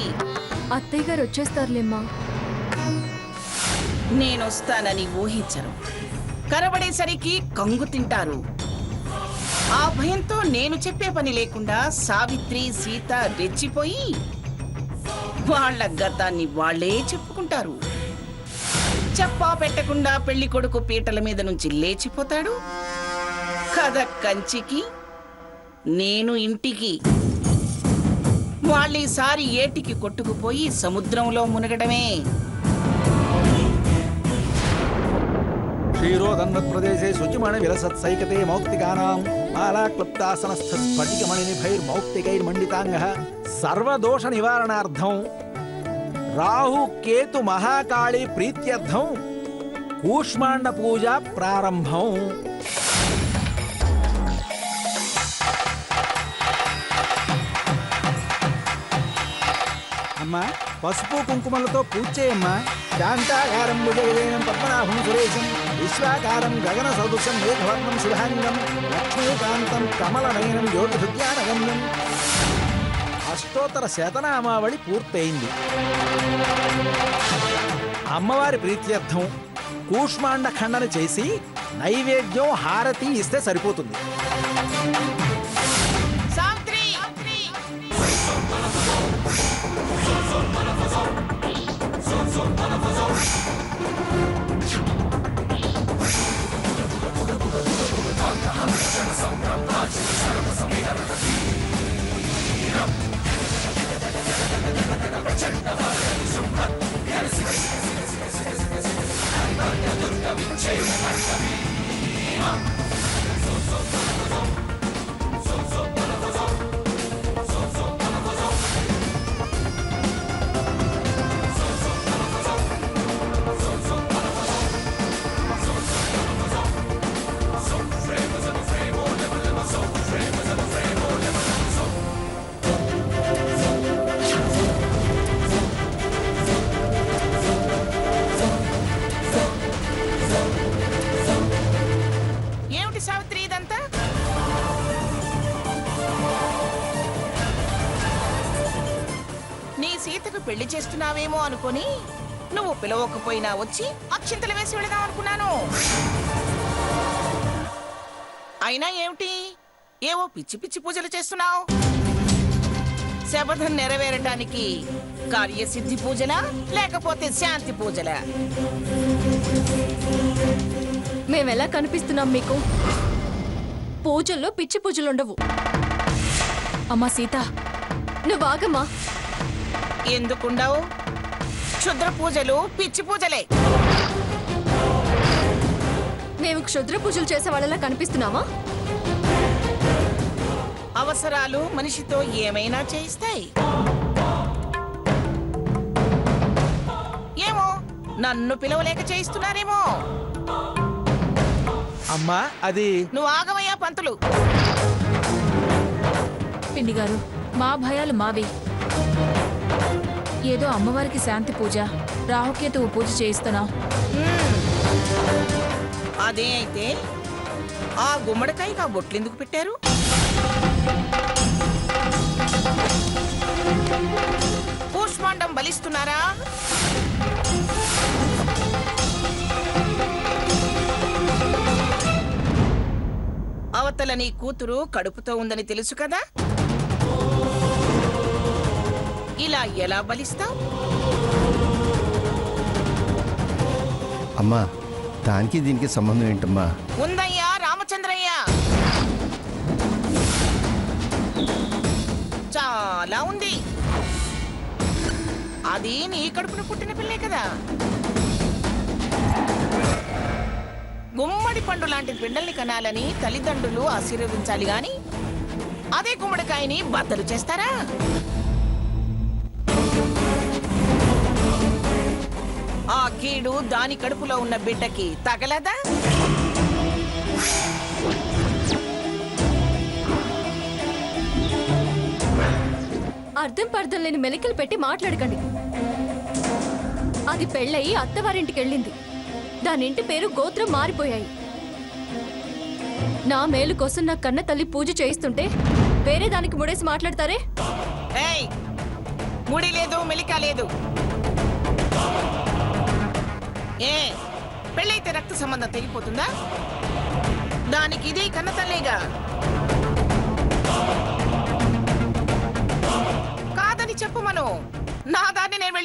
ఇంటికి. అత్తయ్య గారు వచ్చేస్తారులేమ్మా. నేనొస్తానని ఊహించరు. కనబడేసరికి కంగు తింటారు. ఆ భయంతో నేను చెప్పే పని లేకుండా సావిత్రి, సీత రెచ్చిపోయి వాళ్ళ గతాన్ని వాళ్లే చెప్పుకుంటారు. చెప్పా పెట్టకుండా పెళ్లి కొడుకు పీటల మీద నుంచి లేచిపోతాడు. కథ కంచికి, నేను ఇంటికి. వాళ్ళీసారి ఏటికి కొట్టుకుపోయి సముద్రంలో మునగడమే. క్షీరోదన్వత్ప్రదేశే శుచిమణి విలసత్సైకతే మౌక్తికానాం మాలాక్లుప్తాసనస్థస్ఫటికమణినిభైర్మౌక్తికైర్మండితాంగః సర్వదోష నివారణార్థం రాహు కేతు మహాకాళి ప్రీత్యర్థం కూష్మాండ పూజ ప్రారంభం. అమ్మా, పసుపు కుంకుమలతో పూజ చేయమ్మా. శాంతాకారం భుజగజైనం పద్మనాభం సురేశం విశ్వాకారం గగన సదృశం మేఘవర్ణం శుభాంగం లక్ష్మీకాంతం కమలనయనం యోగధృత్యానగమ్యం. అష్టోత్తర శతనామావళి పూర్తయింది. అమ్మవారి ప్రీత్యర్థం కూష్మాండ ఖండన చేసి నైవేద్యం హారతి ఇస్తే సరిపోతుంది. పెళ్లి చేస్తున్నావేమో అనుకుని నువ్వు పిలవకపోయినా వచ్చి అక్షింతలు వేసి వెళదాం అనుకున్నాను. అయినా ఏమిటి, ఏవో పిచ్చి పిచ్చి పూజలు చేస్తున్నావు. శపథం నెరవేరటానికి కార్యసిద్ధి పూజలా లేకపోతే శాంతి పూజలా? మేమెలా కనిపిస్తున్నాం మీకు? పూజల్లో పిచ్చి పూజలుండవు. అమ్మా సీత, నువ్వు ఆగమ్మా. ఎందుకుండవు? క్షుద్ర పూజలు పిచ్చి పూజలే. మేము క్షుద్ర పూజలు చేసే వాళ్ళలా కనిపిస్తున్నావా? అవసరాలు మనిషితో ఏమైనా చేయిస్తాయి. ఏమో నన్ను పిలవలేక చేయిస్తున్నారేమో. అమ్మా, అది నువ్వు ఆగవయ్యా పంతులు. పిండి గారు, మా భయాలు మావి. ఏదో అమ్మవారికి శాంతి పూజ, రాహుకేతువు పూజ చేయిస్తున్నావు. అదే అయితే ఆ గుమ్మడికాయకి ఆ బొట్లెందుకు పెట్టారు? కూష్మాండం బలిస్తున్నారా? అవతల నీ కూతురు కడుపుతో ఉందని తెలుసు కదా, ఇలా ఎలా బలిస్తావు? అమ్మా, దానికి దీనికి సంబంధం ఏంటమ్మా? ఉందయ్యా రామచంద్రయ్య, చాలా ఉంది. అది నీ కడుపున పుట్టిన పిల్లే కదా. గుమ్మడి పండు లాంటి బిడ్డల్ని కనాలని తల్లిదండ్రులు ఆశీర్వదించాలి గాని అదే గుమ్మడికాయని బద్దలు చేస్తారా? ఆ కీడు దాని కడుపులో ఉన్న బిడ్డకి తగలదా? అర్థం పర్థం లేని మెలికలు పెట్టి మాట్లాడకండి. అది పెళ్ళయి అత్తవారింటికి వెళ్ళింది. దాని ఇంటి పేరు గోత్రం మారిపోయాయి. నా మేలు కోసం నా కన్న తల్లి పూజ చేయిస్తుంటే వేరే దానికి ముడేసి మాట్లాడతారే? ఏయ్, ముడి లేదు మెలిక లేదు. ఏ పెళ్ళైతే రక్త సంబంధం తెగిపోతుందా? దానికి ఇదే కన్నతల్లేగా. కాదని చెప్పు మను, నా దాన్ని నేను వెళ్ళి